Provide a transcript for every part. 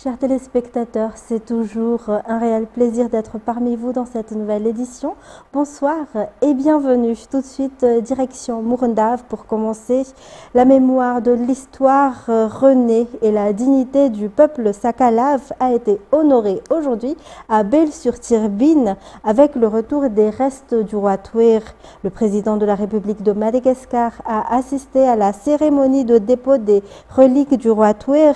Chers téléspectateurs, c'est toujours un réel plaisir d'être parmi vous dans cette nouvelle édition. Bonsoir et bienvenue. Tout de suite, direction Mourndave pour commencer. La mémoire de l'histoire renée et la dignité du peuple Sakalav a été honorée aujourd'hui à Bel-sur-Tirbine avec le retour des restes du roi Touer. Le président de la République de Madagascar a assisté à la cérémonie de dépôt des reliques du roi Touer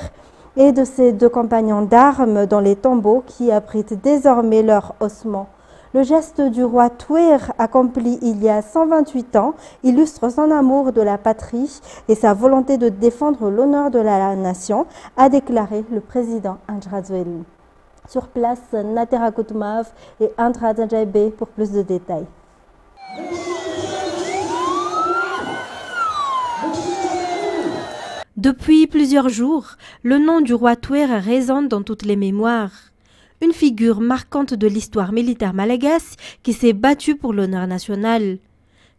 et de ses deux compagnons d'armes dans les tombeaux qui abritent désormais leurs ossements. Le geste du roi Touer, accompli il y a 128 ans, illustre son amour de la patrie et sa volonté de défendre l'honneur de la nation, a déclaré le président Andradjel. Sur place, Natera Koutumav et Andradjel pour plus de détails. Depuis plusieurs jours, le nom du roi Touer résonne dans toutes les mémoires. Une figure marquante de l'histoire militaire malagasy qui s'est battue pour l'honneur national.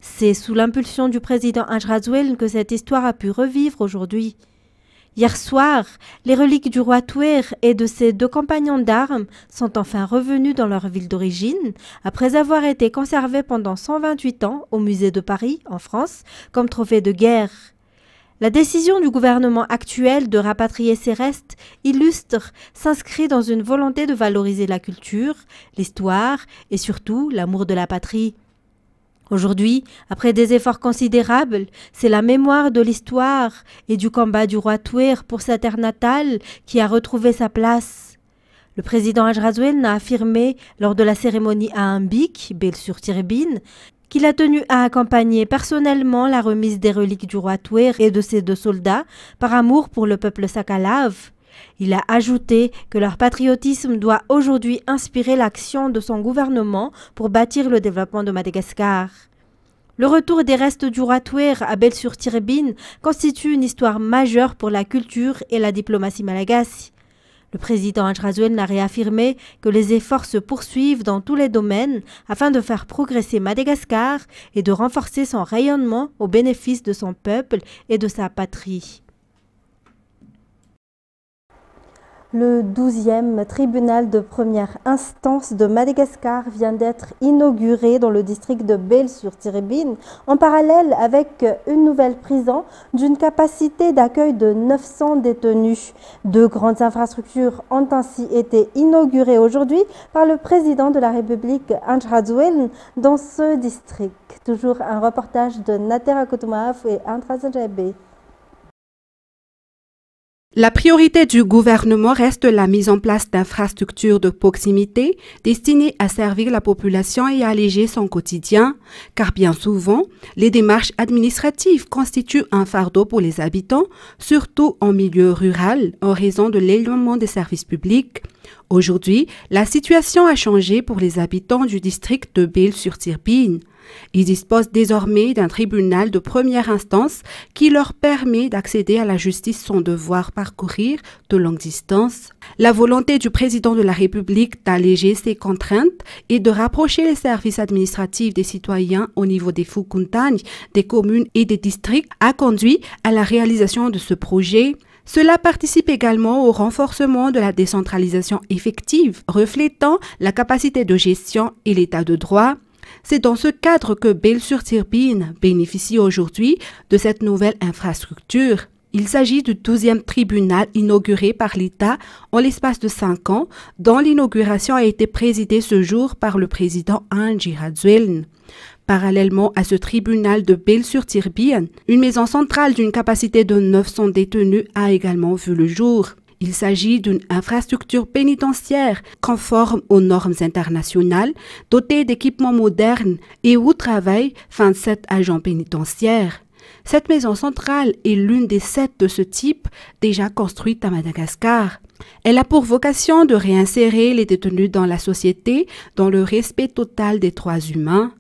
C'est sous l'impulsion du président Andradjel que cette histoire a pu revivre aujourd'hui. Hier soir, les reliques du roi Touer et de ses deux compagnons d'armes sont enfin revenues dans leur ville d'origine, après avoir été conservées pendant 128 ans au musée de Paris, en France, comme trophée de guerre. La décision du gouvernement actuel de rapatrier ces restes s'inscrit dans une volonté de valoriser la culture, l'histoire et surtout l'amour de la patrie. Aujourd'hui, après des efforts considérables, c'est la mémoire de l'histoire et du combat du roi Touer pour sa terre natale qui a retrouvé sa place. Le président Andradjel a affirmé lors de la cérémonie à Ambik, Bel-sur-Tirbine, qu'il a tenu à accompagner personnellement la remise des reliques du roi Touer et de ses deux soldats par amour pour le peuple Sakalav. Il a ajouté que leur patriotisme doit aujourd'hui inspirer l'action de son gouvernement pour bâtir le développement de Madagascar. Le retour des restes du roi Touer à Bel-sur-Tirbine constitue une histoire majeure pour la culture et la diplomatie malagasy. Le président Andradjel a réaffirmé que les efforts se poursuivent dans tous les domaines afin de faire progresser Madagascar et de renforcer son rayonnement au bénéfice de son peuple et de sa patrie. Le 12e tribunal de première instance de Madagascar vient d'être inauguré dans le district de Bel-sur-Tirbine, en parallèle avec une nouvelle prison d'une capacité d'accueil de 900 détenus. Deux grandes infrastructures ont ainsi été inaugurées aujourd'hui par le président de la République Andradjel dans ce district. Toujours un reportage de Natera Koutumav et Andradjel. La priorité du gouvernement reste la mise en place d'infrastructures de proximité destinées à servir la population et à alléger son quotidien, car bien souvent, les démarches administratives constituent un fardeau pour les habitants, surtout en milieu rural, en raison de l'éloignement des services publics. Aujourd'hui, la situation a changé pour les habitants du district de Bel-sur-Tirbine. Ils disposent désormais d'un tribunal de première instance qui leur permet d'accéder à la justice sans devoir parcourir de longues distances. La volonté du président de la République d'alléger ces contraintes et de rapprocher les services administratifs des citoyens au niveau des Fukuntagnes, des communes et des districts a conduit à la réalisation de ce projet. Cela participe également au renforcement de la décentralisation effective, reflétant la capacité de gestion et l'état de droit. C'est dans ce cadre que Bel-sur-Tirbine bénéficie aujourd'hui de cette nouvelle infrastructure. Il s'agit du 12e tribunal inauguré par l'État en l'espace de 5 ans, dont l'inauguration a été présidée ce jour par le président Andradjel. Parallèlement à ce tribunal de Bel-sur-Tirbine, une maison centrale d'une capacité de 900 détenus a également vu le jour. Il s'agit d'une infrastructure pénitentiaire conforme aux normes internationales, dotée d'équipements modernes et où travaillent 27 agents pénitentiaires. Cette maison centrale est l'une des 7 de ce type déjà construites à Madagascar. Elle a pour vocation de réinsérer les détenus dans la société dans le respect total des droits humains.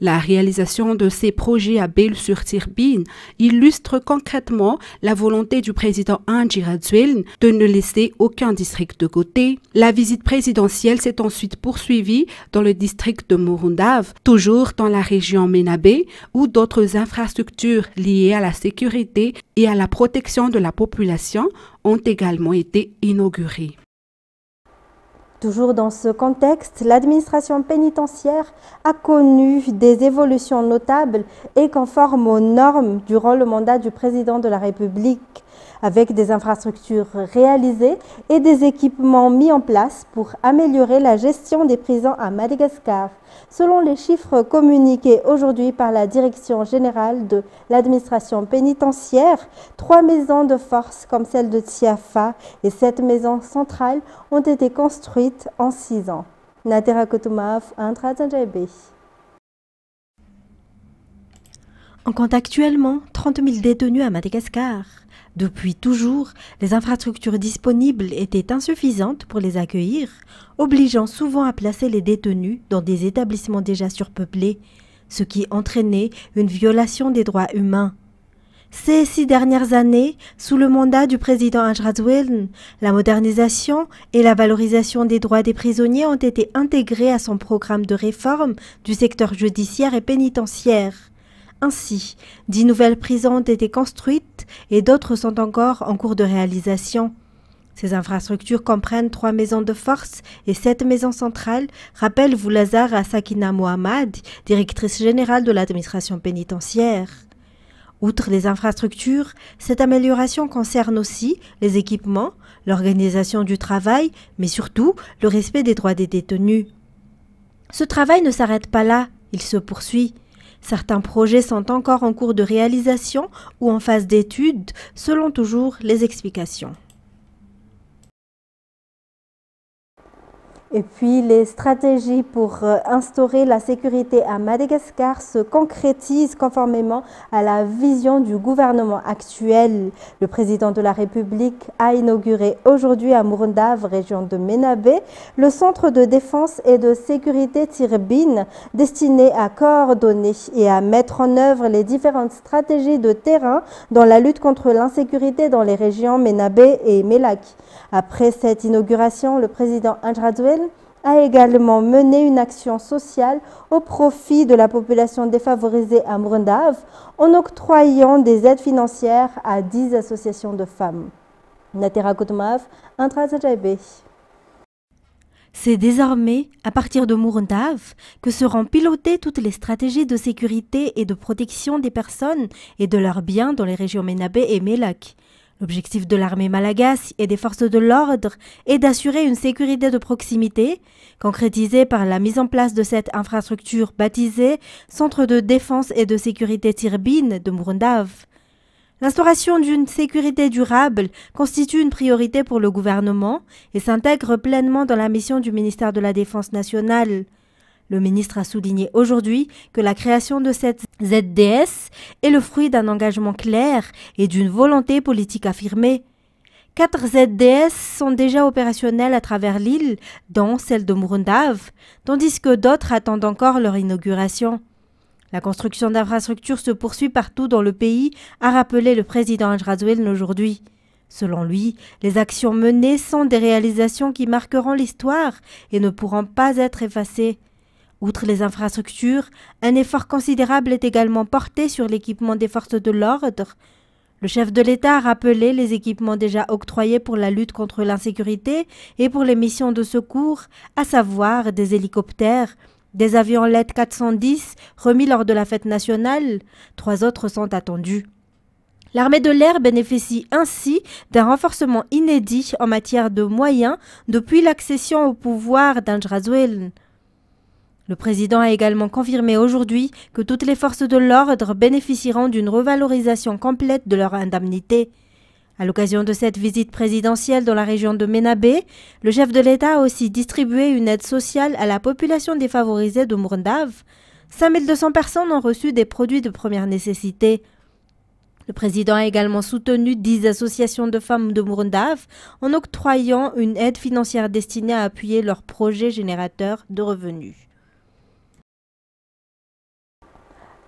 La réalisation de ces projets à Bel-sur-Tirbine illustre concrètement la volonté du président Andradjel de ne laisser aucun district de côté. La visite présidentielle s'est ensuite poursuivie dans le district de Mourndave, toujours dans la région Menabé, où d'autres infrastructures liées à la sécurité et à la protection de la population ont également été inaugurées. Toujours dans ce contexte, l'administration pénitentiaire a connu des évolutions notables et conformes aux normes durant le mandat du président de la République, avec des infrastructures réalisées et des équipements mis en place pour améliorer la gestion des prisons à Madagascar. Selon les chiffres communiqués aujourd'hui par la Direction générale de l'administration pénitentiaire, 3 maisons de force comme celle de Tiafa et 7 maisons centrales ont été construites en 6 ans. Natera Kotumaf, Intratanjebe. On compte actuellement 30 000 détenus à Madagascar. Depuis toujours, les infrastructures disponibles étaient insuffisantes pour les accueillir, obligeant souvent à placer les détenus dans des établissements déjà surpeuplés, ce qui entraînait une violation des droits humains. Ces 6 dernières années, sous le mandat du président Anjrazouelne, la modernisation et la valorisation des droits des prisonniers ont été intégrés à son programme de réforme du secteur judiciaire et pénitentiaire. Ainsi, 10 nouvelles prisons ont été construites et d'autres sont encore en cours de réalisation. Ces infrastructures comprennent 3 maisons de force et 7 maisons centrales, rappelle Voulazar Sakina Mohamed, directrice générale de l'administration pénitentiaire. Outre les infrastructures, cette amélioration concerne aussi les équipements, l'organisation du travail, mais surtout le respect des droits des détenus. Ce travail ne s'arrête pas là, il se poursuit. Certains projets sont encore en cours de réalisation ou en phase d'étude, selon toujours les explications. Et puis, les stratégies pour instaurer la sécurité à Madagascar se concrétisent conformément à la vision du gouvernement actuel. Le président de la République a inauguré aujourd'hui à Murundave, région de Menabe, le centre de défense et de sécurité Tirbine, destiné à coordonner et à mettre en œuvre les différentes stratégies de terrain dans la lutte contre l'insécurité dans les régions Menabe et Melak. Après cette inauguration, le président Anjrazouelne a également mené une action sociale au profit de la population défavorisée à Murundave en octroyant des aides financières à 10 associations de femmes. Natera Koutmav, Intrazajabe. C'est désormais à partir de Murundave que seront pilotées toutes les stratégies de sécurité et de protection des personnes et de leurs biens dans les régions Menabe et Melak. L'objectif de l'armée malagasy et des forces de l'ordre est d'assurer une sécurité de proximité, concrétisée par la mise en place de cette infrastructure baptisée Centre de défense et de sécurité Tirbine de Murundave. L'instauration d'une sécurité durable constitue une priorité pour le gouvernement et s'intègre pleinement dans la mission du ministère de la Défense nationale. Le ministre a souligné aujourd'hui que la création de cette ZDS est le fruit d'un engagement clair et d'une volonté politique affirmée. 4 ZDS sont déjà opérationnelles à travers l'île, dont celle de Murundave, tandis que d'autres attendent encore leur inauguration. La construction d'infrastructures se poursuit partout dans le pays, a rappelé le président Anjrazouelne aujourd'hui. Selon lui, les actions menées sont des réalisations qui marqueront l'histoire et ne pourront pas être effacées. Outre les infrastructures, un effort considérable est également porté sur l'équipement des forces de l'ordre. Le chef de l'État a rappelé les équipements déjà octroyés pour la lutte contre l'insécurité et pour les missions de secours, à savoir des hélicoptères, des avions LED 410 remis lors de la fête nationale. 3 autres sont attendus. L'armée de l'air bénéficie ainsi d'un renforcement inédit en matière de moyens depuis l'accession au pouvoir d'Anjrazouelne. Le président a également confirmé aujourd'hui que toutes les forces de l'ordre bénéficieront d'une revalorisation complète de leur indemnité. À l'occasion de cette visite présidentielle dans la région de Menabe, le chef de l'État a aussi distribué une aide sociale à la population défavorisée de Murundave. 5200 personnes ont reçu des produits de première nécessité. Le président a également soutenu 10 associations de femmes de Murundave en octroyant une aide financière destinée à appuyer leurs projets générateurs de revenus.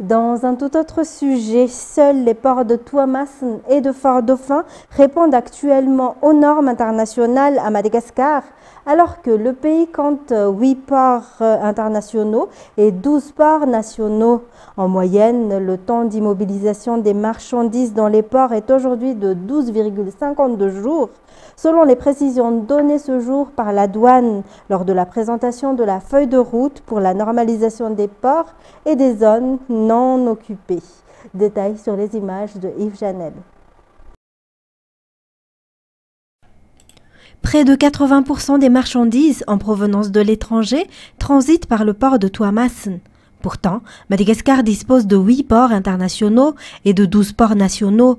Dans un tout autre sujet, seuls les ports de Tuamasin et de Fort-Dauphin répondent actuellement aux normes internationales à Madagascar, alors que le pays compte 8 ports internationaux et 12 ports nationaux. En moyenne, le temps d'immobilisation des marchandises dans les ports est aujourd'hui de 12,52 jours, selon les précisions données ce jour par la douane lors de la présentation de la feuille de route pour la normalisation des ports et des zones non occupées. Détails sur les images de Yves Janel. Près de 80% des marchandises en provenance de l'étranger transitent par le port de Tuamasin. Pourtant, Madagascar dispose de 8 ports internationaux et de 12 ports nationaux.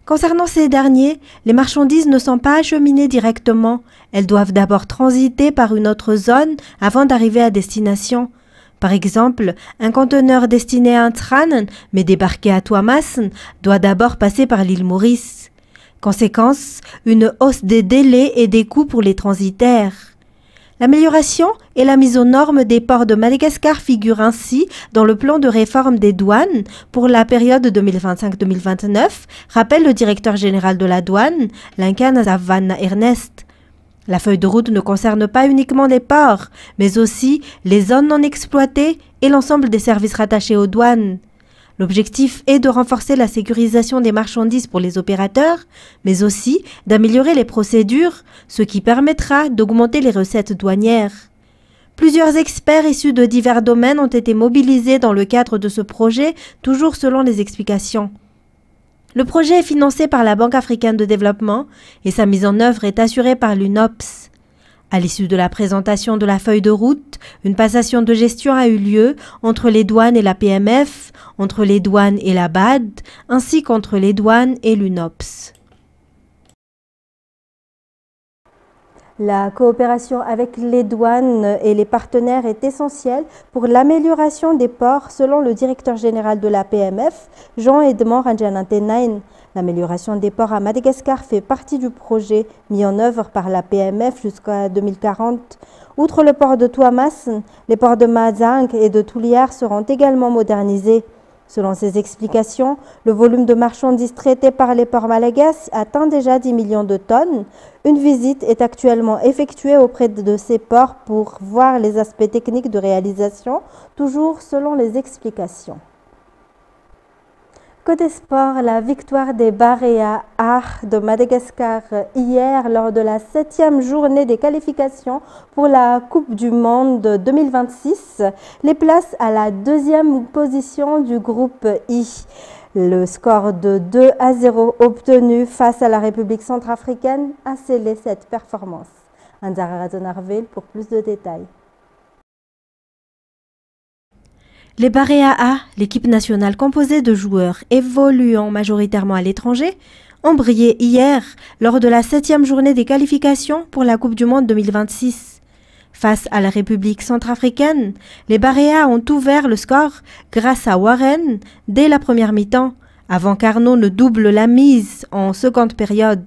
Concernant ces derniers, les marchandises ne sont pas acheminées directement. Elles doivent d'abord transiter par une autre zone avant d'arriver à destination. Par exemple, un conteneur destiné à Antranen, mais débarqué à Tuamasin, doit d'abord passer par l'île Maurice. Conséquence, une hausse des délais et des coûts pour les transitaires. L'amélioration et la mise aux normes des ports de Madagascar figurent ainsi dans le plan de réforme des douanes pour la période 2025-2029, rappelle le directeur général de la douane, Linkan Savana Ernest. La feuille de route ne concerne pas uniquement les ports, mais aussi les zones non exploitées et l'ensemble des services rattachés aux douanes. L'objectif est de renforcer la sécurisation des marchandises pour les opérateurs, mais aussi d'améliorer les procédures, ce qui permettra d'augmenter les recettes douanières. Plusieurs experts issus de divers domaines ont été mobilisés dans le cadre de ce projet, toujours selon les explications. Le projet est financé par la Banque africaine de développement et sa mise en œuvre est assurée par l'UNOPS. À l'issue de la présentation de la feuille de route, une passation de gestion a eu lieu entre les douanes et la PMF, entre les douanes et la BAD, ainsi qu'entre les douanes et l'UNOPS. La coopération avec les douanes et les partenaires est essentielle pour l'amélioration des ports, selon le directeur général de la PMF, Jean-Edmond Ranjanantenain. L'amélioration des ports à Madagascar fait partie du projet mis en œuvre par la PMF jusqu'à 2040. Outre le port de Tuamasin, les ports de Mazang et de Tuliar seront également modernisés. Selon ces explications, le volume de marchandises traitées par les ports malagasy atteint déjà 10 millions de tonnes. Une visite est actuellement effectuée auprès de ces ports pour voir les aspects techniques de réalisation, toujours selon les explications. Côté sport, la victoire des Barea A de Madagascar hier lors de la 7e journée des qualifications pour la Coupe du Monde 2026 les place à la 2e position du groupe I. Le score de 2-0 obtenu face à la République centrafricaine a scellé cette performance. Anzara Razonarville pour plus de détails. Les Barea A, l'équipe nationale composée de joueurs évoluant majoritairement à l'étranger, ont brillé hier lors de la 7e journée des qualifications pour la Coupe du Monde 2026. Face à la République centrafricaine, les Barea ont ouvert le score grâce à Warren dès la première mi-temps, avant qu'Arnaud ne double la mise en seconde période,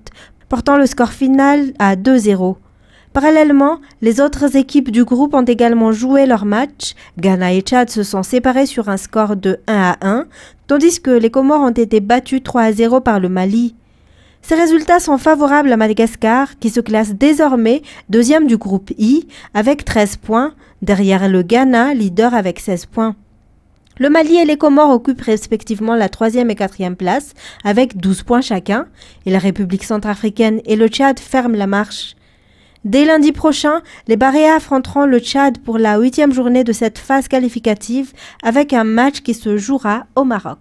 portant le score final à 2-0. Parallèlement, les autres équipes du groupe ont également joué leur match. Ghana et Tchad se sont séparés sur un score de 1-1, tandis que les Comores ont été battus 3-0 par le Mali. Ces résultats sont favorables à Madagascar, qui se classe désormais deuxième du groupe I avec 13 points, derrière le Ghana, leader avec 16 points. Le Mali et les Comores occupent respectivement la 3e et 4e place avec 12 points chacun, et la République centrafricaine et le Tchad ferment la marche. Dès lundi prochain, les Barea affronteront le Tchad pour la 8e journée de cette phase qualificative avec un match qui se jouera au Maroc.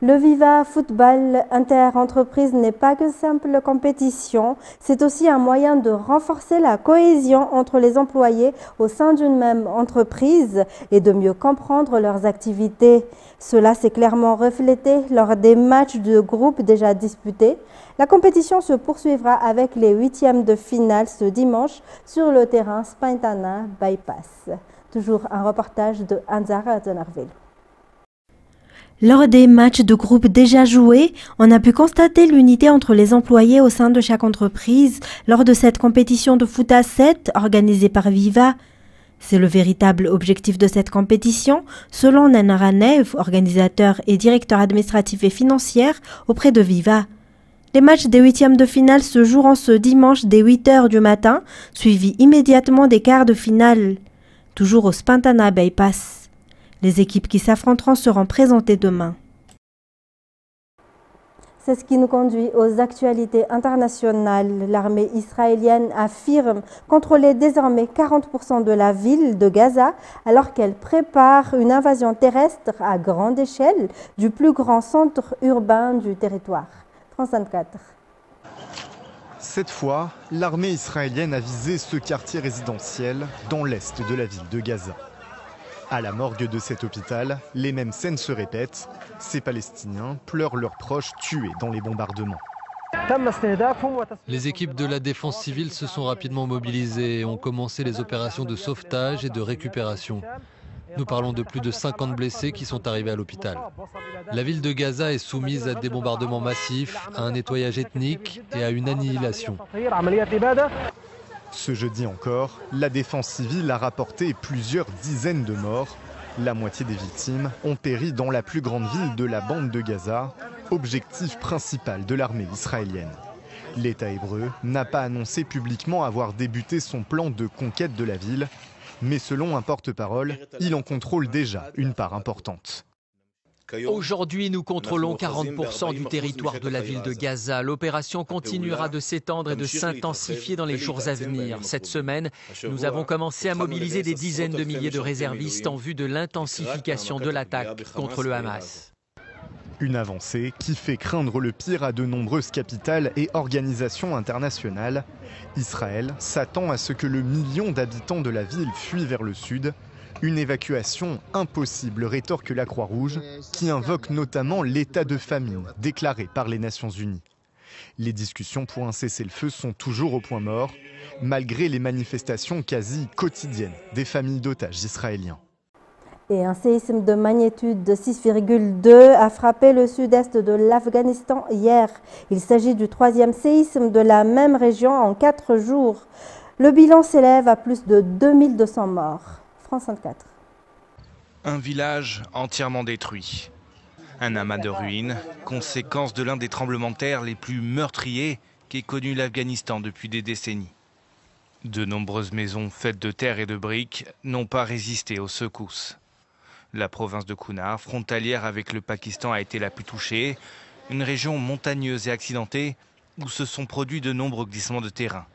Le Viva Football Inter-Entreprise n'est pas que simple compétition, c'est aussi un moyen de renforcer la cohésion entre les employés au sein d'une même entreprise et de mieux comprendre leurs activités. Cela s'est clairement reflété lors des matchs de groupe déjà disputés. La compétition se poursuivra avec les 8e de finale ce dimanche sur le terrain Spintana Bypass. Toujours un reportage de Anzara Zonarville. Lors des matchs de groupe déjà joués, on a pu constater l'unité entre les employés au sein de chaque entreprise lors de cette compétition de foot à 7 organisée par Viva. C'est le véritable objectif de cette compétition, selon Nanara Nev, organisateur et directeur administratif et financier auprès de Viva. Les matchs des huitièmes de finale se joueront ce dimanche dès 8 h du matin, suivis immédiatement des quarts de finale, toujours au Spantana Bypass. Les équipes qui s'affronteront seront présentées demain. C'est ce qui nous conduit aux actualités internationales. L'armée israélienne affirme contrôler désormais 40% de la ville de Gaza alors qu'elle prépare une invasion terrestre à grande échelle du plus grand centre urbain du territoire. France 24. Cette fois, l'armée israélienne a visé ce quartier résidentiel dans l'est de la ville de Gaza. À la morgue de cet hôpital, les mêmes scènes se répètent. Ces Palestiniens pleurent leurs proches tués dans les bombardements. Les équipes de la défense civile se sont rapidement mobilisées et ont commencé les opérations de sauvetage et de récupération. Nous parlons de plus de 50 blessés qui sont arrivés à l'hôpital. La ville de Gaza est soumise à des bombardements massifs, à un nettoyage ethnique et à une annihilation. Ce jeudi encore, la défense civile a rapporté plusieurs dizaines de morts. La moitié des victimes ont péri dans la plus grande ville de la bande de Gaza, objectif principal de l'armée israélienne. L'État hébreu n'a pas annoncé publiquement avoir débuté son plan de conquête de la ville, mais selon un porte-parole, il en contrôle déjà une part importante. Aujourd'hui, nous contrôlons 40% du territoire de la ville de Gaza. L'opération continuera de s'étendre et de s'intensifier dans les jours à venir. Cette semaine, nous avons commencé à mobiliser des dizaines de milliers de réservistes en vue de l'intensification de l'attaque contre le Hamas. Une avancée qui fait craindre le pire à de nombreuses capitales et organisations internationales. Israël s'attend à ce que le million d'habitants de la ville fuient vers le sud. Une évacuation impossible, rétorque la Croix-Rouge, qui invoque notamment l'état de famine déclaré par les Nations Unies. Les discussions pour un cessez-le-feu sont toujours au point mort, malgré les manifestations quasi quotidiennes des familles d'otages israéliens. Et un séisme de magnitude de 6,2 a frappé le sud-est de l'Afghanistan hier. Il s'agit du 3e séisme de la même région en 4 jours. Le bilan s'élève à plus de 2200 morts. France 24. Un village entièrement détruit. Un amas de ruines, conséquence de l'un des tremblements de terre les plus meurtriers qu'ait connu l'Afghanistan depuis des décennies. De nombreuses maisons faites de terre et de briques n'ont pas résisté aux secousses. La province de Kunar, frontalière avec le Pakistan, a été la plus touchée. Une région montagneuse et accidentée où se sont produits de nombreux glissements de terrain,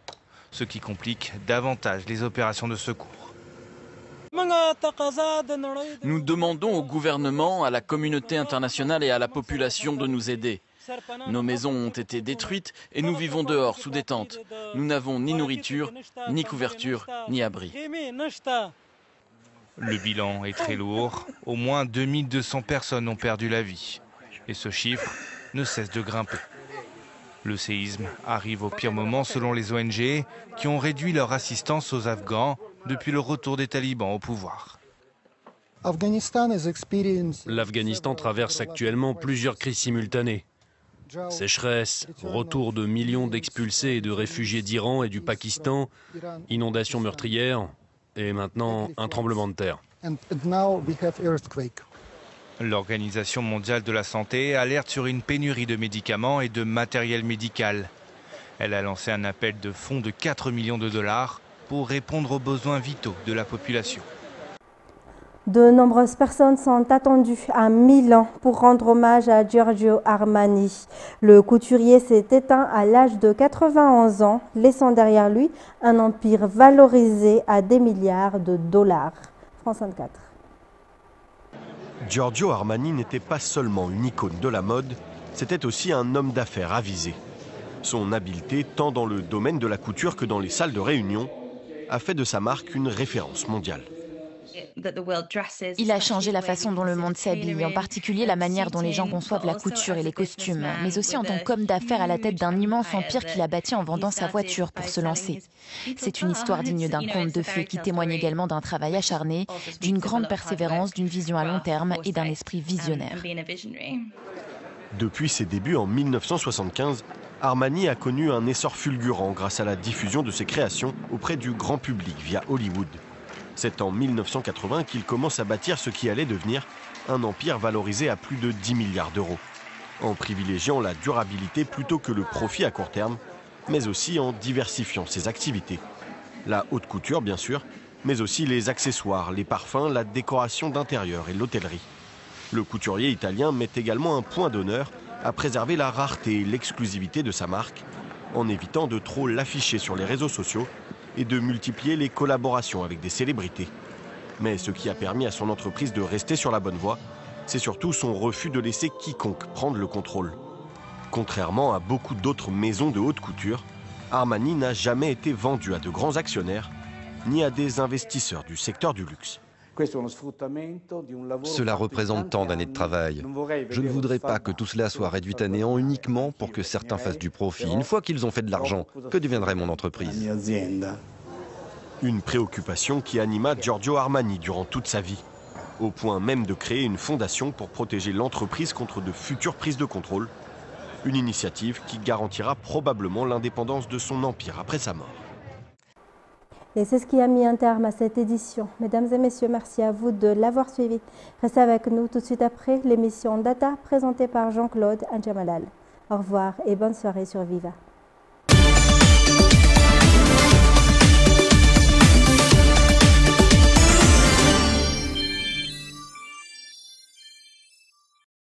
ce qui complique davantage les opérations de secours. Nous demandons au gouvernement, à la communauté internationale et à la population de nous aider. Nos maisons ont été détruites et nous vivons dehors sous des tentes. Nous n'avons ni nourriture, ni couverture, ni abri. Le bilan est très lourd. Au moins 2200 personnes ont perdu la vie. Et ce chiffre ne cesse de grimper. Le séisme arrive au pire moment selon les ONG qui ont réduit leur assistance aux Afghans depuis le retour des talibans au pouvoir. L'Afghanistan traverse actuellement plusieurs crises simultanées. Sécheresse, retour de millions d'expulsés et de réfugiés d'Iran et du Pakistan, inondations meurtrières et maintenant un tremblement de terre. L'Organisation mondiale de la santé alerte sur une pénurie de médicaments et de matériel médical. Elle a lancé un appel de fonds de 4 millions de dollars pour répondre aux besoins vitaux de la population. De nombreuses personnes sont attendues à Milan pour rendre hommage à Giorgio Armani. Le couturier s'est éteint à l'âge de 91 ans, laissant derrière lui un empire valorisé à des milliards de dollars. France 24. Giorgio Armani n'était pas seulement une icône de la mode, c'était aussi un homme d'affaires avisé. Son habileté, tant dans le domaine de la couture que dans les salles de réunion, a fait de sa marque une référence mondiale. Il a changé la façon dont le monde s'habille, en particulier la manière dont les gens conçoivent la couture et les costumes, mais aussi en tant qu'homme d'affaires à la tête d'un immense empire qu'il a bâti en vendant sa voiture pour se lancer. C'est une histoire digne d'un conte de fées qui témoigne également d'un travail acharné, d'une grande persévérance, d'une vision à long terme et d'un esprit visionnaire. Depuis ses débuts en 1975, Armani a connu un essor fulgurant grâce à la diffusion de ses créations auprès du grand public via Hollywood. C'est en 1980 qu'il commence à bâtir ce qui allait devenir un empire valorisé à plus de 10 milliards d'euros, en privilégiant la durabilité plutôt que le profit à court terme, mais aussi en diversifiant ses activités. La haute couture, bien sûr, mais aussi les accessoires, les parfums, la décoration d'intérieur et l'hôtellerie. Le couturier italien met également un point d'honneur à préserver la rareté et l'exclusivité de sa marque, en évitant de trop l'afficher sur les réseaux sociaux et de multiplier les collaborations avec des célébrités. Mais ce qui a permis à son entreprise de rester sur la bonne voie, c'est surtout son refus de laisser quiconque prendre le contrôle. Contrairement à beaucoup d'autres maisons de haute couture, Armani n'a jamais été vendu à de grands actionnaires, ni à des investisseurs du secteur du luxe. Cela représente tant d'années de travail. Je ne voudrais pas que tout cela soit réduit à néant uniquement pour que certains fassent du profit. Une fois qu'ils ont fait de l'argent, que deviendrait mon entreprise ? Une préoccupation qui anima Giorgio Armani durant toute sa vie, au point même de créer une fondation pour protéger l'entreprise contre de futures prises de contrôle, une initiative qui garantira probablement l'indépendance de son empire après sa mort. Et c'est ce qui a mis un terme à cette édition. Mesdames et messieurs, merci à vous de l'avoir suivi. Restez avec nous tout de suite après l'émission Data présentée par Jean-Claude Anjamalal. Au revoir et bonne soirée sur Viva.